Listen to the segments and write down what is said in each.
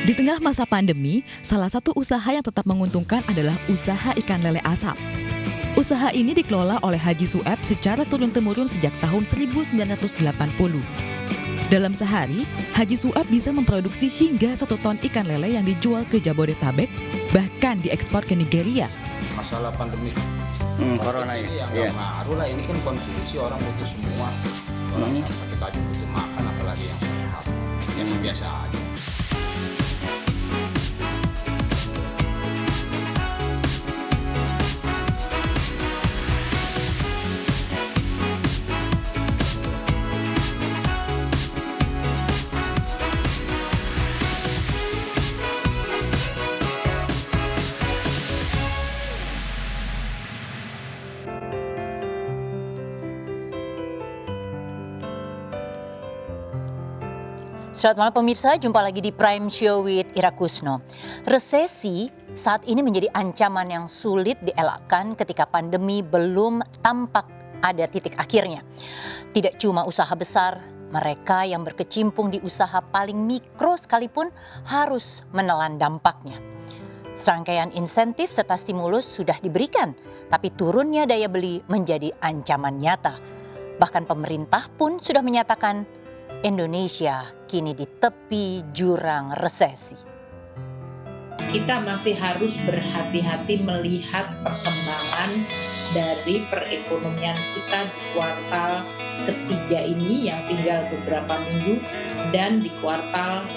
Di tengah masa pandemi, salah satu usaha yang tetap menguntungkan adalah usaha ikan lele asap. Usaha ini dikelola oleh Haji Sueb secara turun-temurun sejak tahun 1980. Dalam sehari, Haji Sueb bisa memproduksi hingga 1 ton ikan lele yang dijual ke Jabodetabek, bahkan diekspor ke Nigeria. Masalah pandemi corona ini yang ngaruh lah, ini kan konsumsi orang butuh semua. Orang yang sakit aja butuh makan, apalagi yang sehat. Yang biasa aja. Selamat malam pemirsa, jumpa lagi di Prime Show with Ira Kusno. Resesi saat ini menjadi ancaman yang sulit dielakkan ketika pandemi belum tampak ada titik akhirnya. Tidak cuma usaha besar, mereka yang berkecimpung di usaha paling mikro sekalipun harus menelan dampaknya. Serangkaian insentif serta stimulus sudah diberikan, tapi turunnya daya beli menjadi ancaman nyata. Bahkan pemerintah pun sudah menyatakan Indonesia kini di tepi jurang resesi. Kita masih harus berhati-hati melihat perkembangan dari perekonomian kita di kuartal ketiga ini yang tinggal beberapa minggu dan di kuartal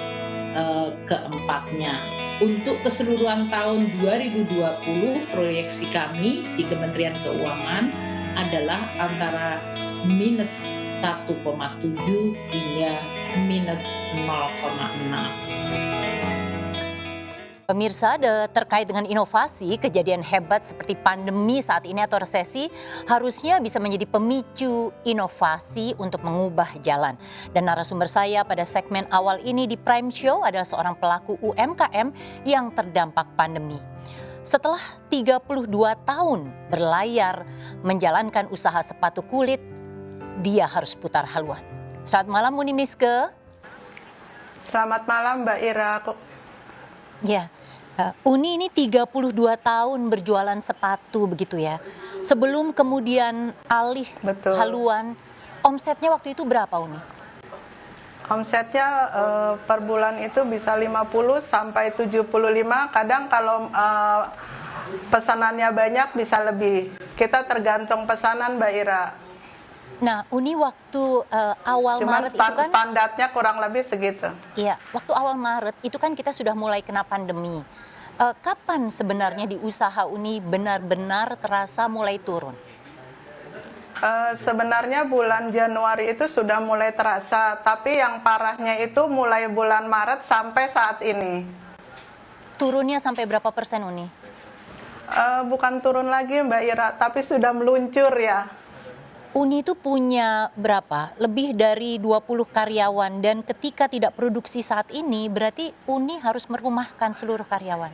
keempatnya. Untuk keseluruhan tahun 2020, proyeksi kami di Kementerian Keuangan adalah antara minus 1,7 hingga minus 0,6. Pemirsa, terkait dengan inovasi, kejadian hebat seperti pandemi saat ini atau resesi harusnya bisa menjadi pemicu inovasi untuk mengubah jalan. Dan narasumber saya pada segmen awal ini di Prime Show adalah seorang pelaku UMKM yang terdampak pandemi. Setelah 32 tahun berlayar menjalankan usaha sepatu kulit, dia harus putar haluan. Selamat malam Uni Miske. Selamat malam Mbak Ira. Ya, Uni ini 32 tahun berjualan sepatu begitu ya. Sebelum kemudian alih haluan, omsetnya waktu itu berapa Uni? Omsetnya per bulan itu bisa 50 sampai 75, kadang kalau pesanannya banyak bisa lebih. Kita tergantung pesanan Mbak Ira. Nah, Uni waktu awal Cuman Maret itu kan standarnya kurang lebih segitu. Iya, waktu awal Maret itu kan kita sudah mulai kena pandemi. Kapan sebenarnya di usaha Uni benar-benar terasa mulai turun? Sebenarnya bulan Januari itu sudah mulai terasa, tapi yang parahnya itu mulai bulan Maret sampai saat ini. Turunnya sampai berapa persen Uni? Bukan turun lagi Mbak Ira, tapi sudah meluncur ya. Uni itu punya berapa? Lebih dari 20 karyawan dan ketika tidak produksi saat ini berarti Uni harus merumahkan seluruh karyawan.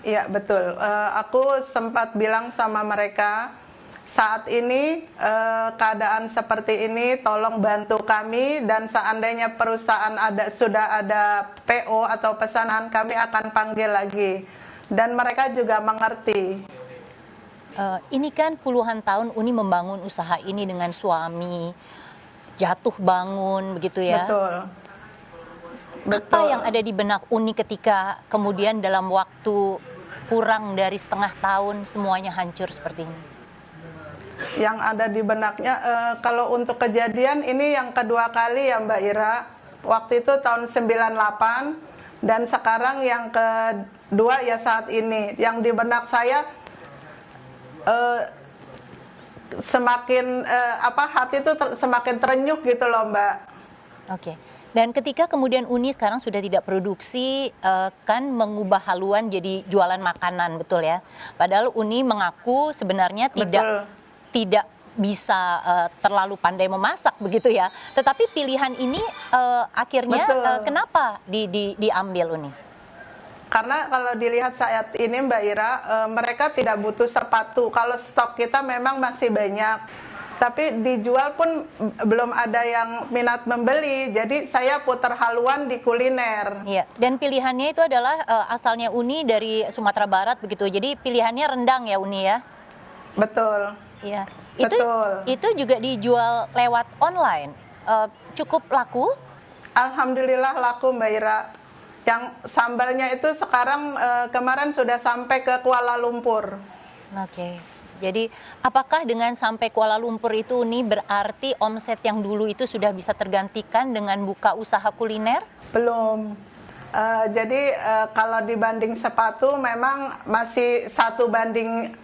Iya betul, aku sempat bilang sama mereka, saat ini keadaan seperti ini tolong bantu kami dan seandainya perusahaan sudah ada PO atau pesanan kami akan panggil lagi. Dan mereka juga mengerti. Ini kan puluhan tahun Uni membangun usaha ini dengan suami, jatuh bangun begitu ya. Betul. Apa yang ada di benak Uni ketika kemudian dalam waktu kurang dari setengah tahun semuanya hancur seperti ini? Yang ada di benaknya, kalau untuk kejadian ini yang kedua kali ya Mbak Ira. Waktu itu tahun 98 dan sekarang yang kedua ya saat ini. Yang di benak saya semakin hati itu semakin terenyuh gitu loh Mbak. Oke. Dan ketika kemudian Uni sekarang sudah tidak produksi, kan mengubah haluan jadi jualan makanan, betul ya? Padahal Uni mengaku sebenarnya tidak bisa terlalu pandai memasak begitu ya. Tetapi pilihan ini akhirnya kenapa diambil Uni? Karena kalau dilihat saat ini Mbak Ira, mereka tidak butuh sepatu. Kalau stok kita memang masih banyak. tapi dijual pun belum ada yang minat membeli. Jadi saya putar haluan di kuliner. Iya, dan pilihannya itu adalah asalnya Uni dari Sumatera Barat begitu. Jadi pilihannya rendang ya Uni ya. Betul. Iya. Betul. Itu juga dijual lewat online. Cukup laku? Alhamdulillah laku Mbak Ira. Yang sambalnya itu sekarang kemarin sudah sampai ke Kuala Lumpur. Oke. Jadi apakah dengan sampai Kuala Lumpur itu Uni berarti omset yang dulu itu sudah bisa tergantikan dengan buka usaha kuliner? Belum. Jadi kalau dibanding sepatu memang masih 1:3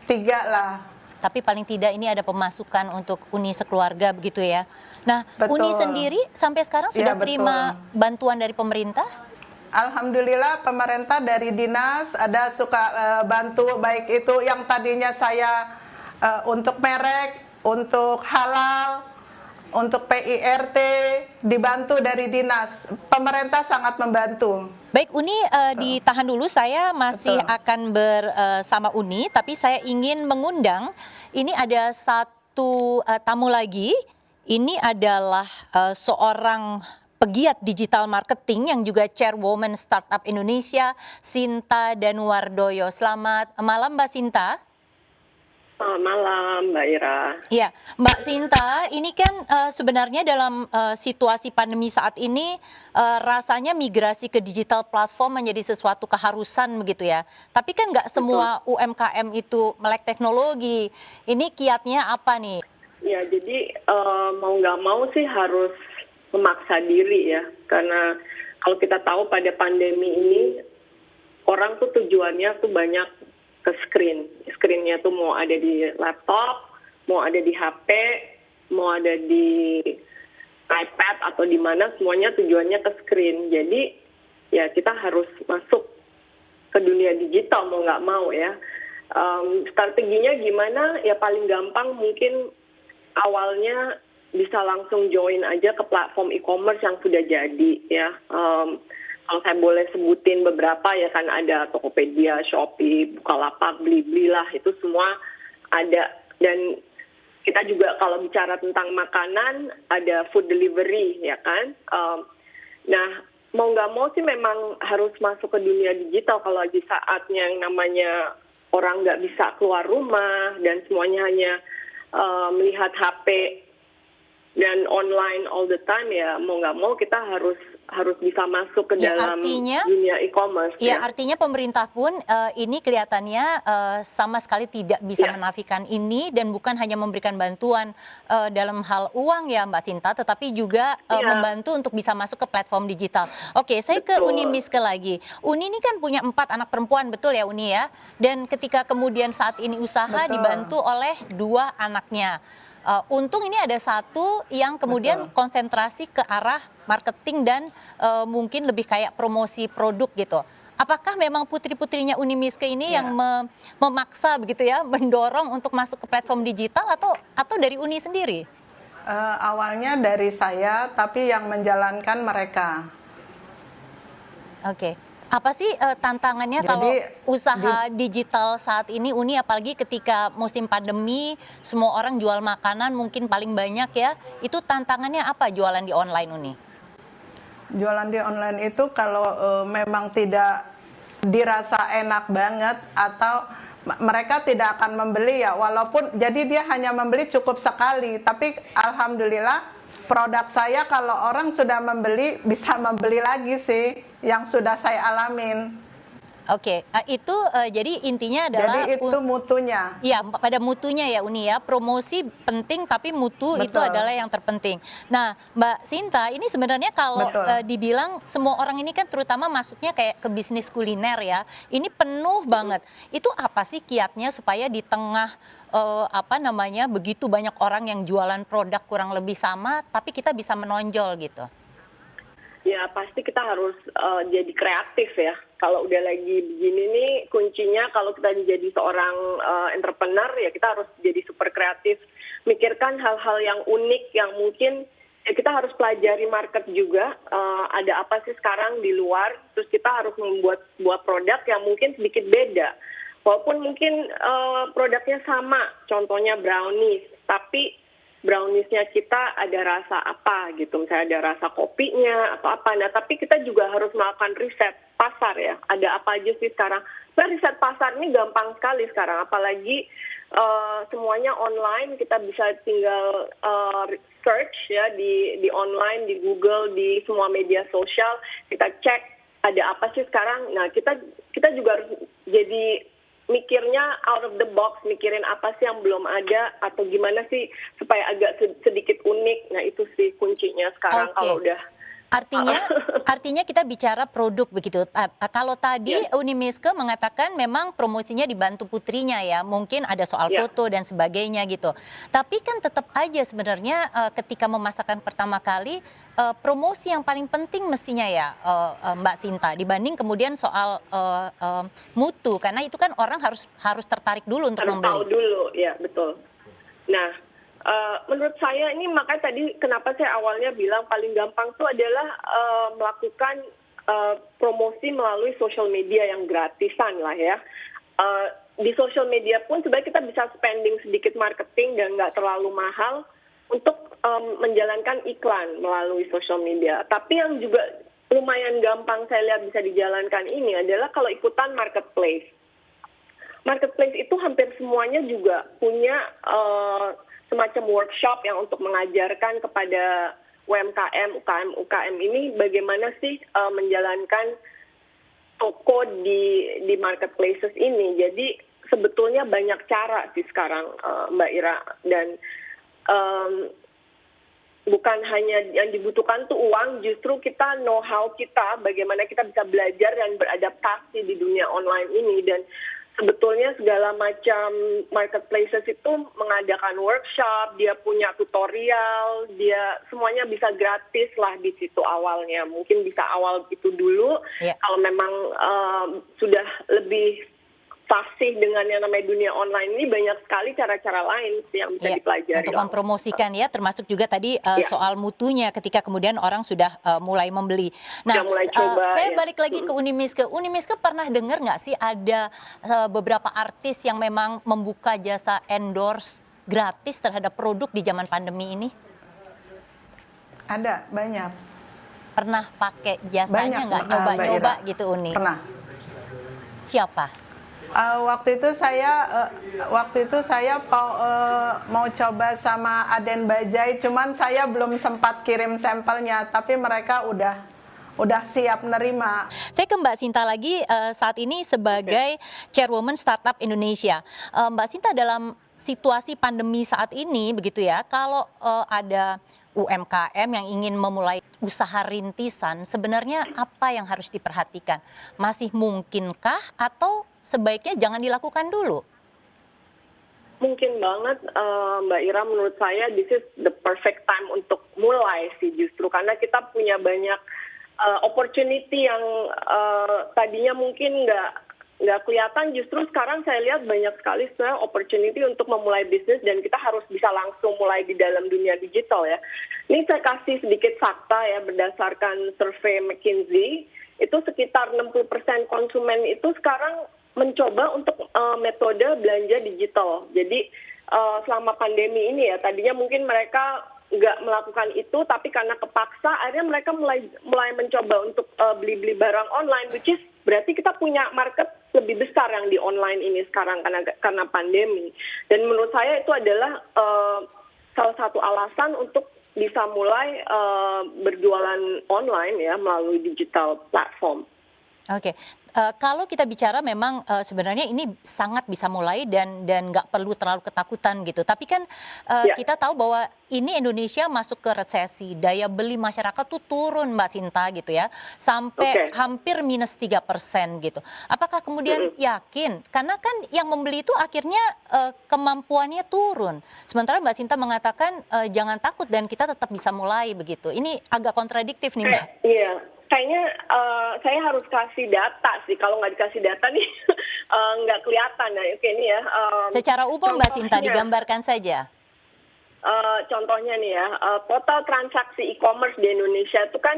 lah. Tapi paling tidak ini ada pemasukan untuk Uni sekeluarga begitu ya. Nah, Betul. Uni sendiri sampai sekarang sudah Iya, terima bantuan dari pemerintah? Alhamdulillah pemerintah dari dinas ada suka bantu, baik itu yang tadinya saya untuk merek, untuk halal, untuk PIRT, dibantu dari dinas. Pemerintah sangat membantu. Baik Uni, ditahan dulu, saya masih Betul. akan bersama Uni, tapi saya ingin mengundang, ini ada satu tamu lagi, ini adalah seorang pegiat digital marketing yang juga chairwoman Startup Indonesia, Sinta Danuardoyo. Selamat malam Mbak Sinta. Selamat malam Mbak Ira. Ya, Mbak Sinta, ini kan sebenarnya dalam situasi pandemi saat ini rasanya migrasi ke digital platform menjadi sesuatu keharusan begitu ya. Tapi kan nggak semua UMKM itu melek teknologi. Ini kiatnya apa nih? Ya, jadi mau nggak mau sih harus memaksa diri ya. Karena kalau kita tahu pada pandemi ini orang tuh tujuannya tuh banyak ke screen. Screen-nya tuh mau ada di laptop, mau ada di HP, mau ada di iPad atau di mana, semuanya tujuannya ke screen. Jadi ya kita harus masuk ke dunia digital mau nggak mau ya. Strateginya gimana? Ya paling gampang mungkin awalnya bisa langsung join aja ke platform e-commerce yang sudah jadi ya. Kalau saya boleh sebutin beberapa ya kan ada Tokopedia, Shopee, Bukalapak, Blibli lah, itu semua ada. Dan kita juga kalau bicara tentang makanan ada food delivery ya kan. Nah mau nggak mau sih memang harus masuk ke dunia digital kalau di saatnya yang namanya orang nggak bisa keluar rumah dan semuanya hanya melihat HP dan online all the time ya mau nggak mau kita harus bisa masuk ke dalam dunia e-commerce. Ya, artinya pemerintah pun ini kelihatannya sama sekali tidak bisa menafikan ini dan bukan hanya memberikan bantuan dalam hal uang ya Mbak Sinta, tetapi juga membantu untuk bisa masuk ke platform digital. Oke, saya ke Uni Miske lagi. Uni ini kan punya 4 anak perempuan, betul ya Uni ya? Dan ketika kemudian saat ini usaha dibantu oleh 2 anaknya. Untung ini ada satu yang kemudian konsentrasi ke arah marketing dan mungkin lebih kayak promosi produk gitu. Apakah memang putri-putrinya Uni Miske ini yang memaksa begitu ya, mendorong untuk masuk ke platform digital atau dari Uni sendiri? Awalnya dari saya, tapi yang menjalankan mereka. Oke. Apa sih tantangannya kalau usaha digital saat ini Uni, apalagi ketika musim pandemi semua orang jual makanan mungkin paling banyak ya, itu tantangannya apa jualan di online Uni? Jualan di online itu kalau memang tidak dirasa enak banget atau mereka tidak akan membeli ya, walaupun jadi dia hanya membeli cukup sekali, tapi alhamdulillah produk saya kalau orang sudah membeli bisa membeli lagi sih, yang sudah saya alamin. Oke, itu jadi intinya adalah jadi itu mutunya. Iya, pada mutunya ya Uni ya. Promosi penting tapi mutu itu adalah yang terpenting. Nah, Mbak Sinta, ini sebenarnya kalau dibilang semua orang ini kan terutama masuknya kayak ke bisnis kuliner ya. Ini penuh banget. Itu apa sih kiatnya supaya di tengah begitu banyak orang yang jualan produk kurang lebih sama tapi kita bisa menonjol gitu? Ya pasti kita harus jadi kreatif ya. Kalau udah lagi begini nih kuncinya kalau kita jadi seorang entrepreneur ya kita harus jadi super kreatif. Mikirkan hal-hal yang unik yang mungkin ya kita harus pelajari market juga. Ada apa sih sekarang di luar. Terus kita harus membuat sebuah produk yang mungkin sedikit beda. Walaupun mungkin produknya sama, contohnya brownies. Tapi browniesnya kita ada rasa apa gitu, misalnya ada rasa kopinya atau apa. Nah, tapi kita juga harus melakukan riset pasar ya. Ada apa aja sih sekarang? Nah, riset pasar ini gampang sekali sekarang, apalagi semuanya online. Kita bisa tinggal search ya di online, di Google, di semua media sosial. Kita cek ada apa sih sekarang. Nah, kita juga harus jadi mikirnya out of the box, mikirin apa sih yang belum ada atau gimana sih supaya agak sedikit unik. Nah, itu sih kuncinya sekarang kalau udah Artinya kita bicara produk begitu. Kalau tadi Unimiske mengatakan memang promosinya dibantu putrinya ya, mungkin ada soal foto dan sebagainya gitu. Tapi kan tetap aja sebenarnya ketika memasarkan pertama kali promosi yang paling penting mestinya ya Mbak Sinta dibanding kemudian soal mutu, karena itu kan orang harus tertarik dulu untuk membeli. Harus tahu dulu, ya betul. Nah, menurut saya ini makanya tadi kenapa saya awalnya bilang paling gampang itu adalah melakukan promosi melalui social media yang gratisan lah ya. Di social media pun sebenarnya kita bisa spending sedikit marketing dan nggak terlalu mahal untuk menjalankan iklan melalui social media. Tapi yang juga lumayan gampang saya lihat bisa dijalankan ini adalah kalau ikutan marketplace. Marketplace itu hampir semuanya juga punya semacam workshop yang untuk mengajarkan kepada UMKM, UKM ini bagaimana sih menjalankan toko di marketplaces ini. Jadi sebetulnya banyak cara sih sekarang Mbak Ira, dan bukan hanya yang dibutuhkan tuh uang, justru kita know-how kita, bagaimana kita bisa belajar dan beradaptasi di dunia online ini. Dan sebetulnya segala macam marketplaces itu mengadakan workshop, dia punya tutorial, dia semuanya bisa gratis lah di situ awalnya. Mungkin bisa awal itu dulu, kalau memang sudah lebih fasih dengan yang namanya dunia online ini, banyak sekali cara-cara lain sih yang bisa dipelajari. Untuk mempromosikan ya, termasuk juga tadi soal mutunya ketika kemudian orang sudah mulai membeli. Nah, mulai coba, saya balik lagi ke Unimiske. Unimiske pernah dengar nggak sih ada beberapa artis yang memang membuka jasa endorse gratis terhadap produk di zaman pandemi ini? Ada, banyak. Pernah pakai jasanya nggak, nyoba-nyoba gitu Uni? Pernah. Siapa? Waktu itu saya mau coba sama Aden Bajai, cuman saya belum sempat kirim sampelnya, tapi mereka udah siap nerima. Saya ke Mbak Sinta lagi saat ini sebagai Chairwoman Startup Indonesia. Mbak Sinta, dalam situasi pandemi saat ini begitu ya, kalau ada UMKM yang ingin memulai usaha rintisan, sebenarnya apa yang harus diperhatikan? Masih mungkinkah atau sebaiknya jangan dilakukan dulu? Mungkin banget Mbak Ira, menurut saya this is the perfect time untuk mulai sih, justru karena kita punya banyak opportunity yang tadinya mungkin nggak kelihatan. Justru sekarang saya lihat banyak sekali sebenarnya opportunity untuk memulai bisnis, dan kita harus bisa langsung mulai di dalam dunia digital ya. Ini saya kasih sedikit fakta ya, berdasarkan survei McKinsey, itu sekitar 60% konsumen itu sekarang mencoba untuk metode belanja digital. Jadi selama pandemi ini ya, tadinya mungkin mereka nggak melakukan itu, tapi karena kepaksa akhirnya mereka mulai mencoba untuk beli barang online, which is berarti kita punya market lebih besar yang di online ini sekarang karena pandemi. Dan menurut saya itu adalah salah satu alasan untuk bisa mulai berjualan online ya melalui digital platform. Oke. Kalau kita bicara memang sebenarnya ini sangat bisa mulai dan nggak perlu terlalu ketakutan gitu. Tapi kan kita tahu bahwa ini Indonesia masuk ke resesi, daya beli masyarakat tuh turun Mbak Sinta gitu ya, sampai hampir minus 3% gitu. Apakah kemudian yakin? Karena kan yang membeli itu akhirnya kemampuannya turun. Sementara Mbak Sinta mengatakan jangan takut dan kita tetap bisa mulai begitu. Ini agak kontradiktif nih Mbak. Iya. Kayaknya saya harus kasih data sih, kalau nggak dikasih data nih nggak kelihatan. Nah, oke ini ya. Secara umum Mbak Sinta digambarkan saja. Contohnya nih ya, total transaksi e-commerce di Indonesia itu kan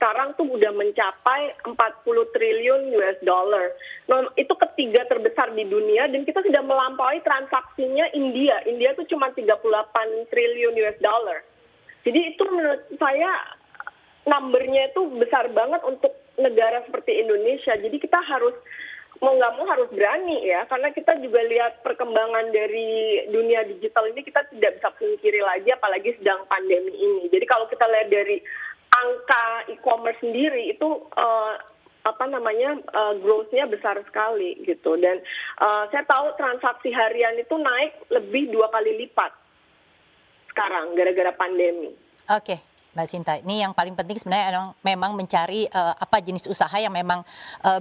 sekarang tuh udah mencapai 40 triliun US dollar. Nah, itu ketiga terbesar di dunia dan kita sudah melampaui transaksinya India. India tuh cuma 38 triliun US dollar. Jadi itu menurut saya numbernya itu besar banget untuk negara seperti Indonesia. Jadi kita harus mau nggak mau harus berani ya, karena kita juga lihat perkembangan dari dunia digital ini kita tidak bisa pungkiri lagi, apalagi sedang pandemi ini. Jadi kalau kita lihat dari angka e-commerce sendiri itu growth-nya besar sekali gitu. Dan saya tahu transaksi harian itu naik lebih 2 kali lipat sekarang gara-gara pandemi. Oke. Mbak Sinta, ini yang paling penting sebenarnya memang mencari apa jenis usaha yang memang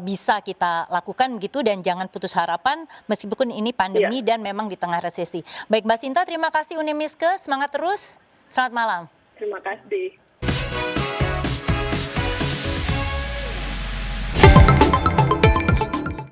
bisa kita lakukan begitu dan jangan putus harapan meskipun ini pandemi dan memang di tengah resesi. Baik Mbak Sinta, terima kasih Unimiske, semangat terus, selamat malam. Terima kasih.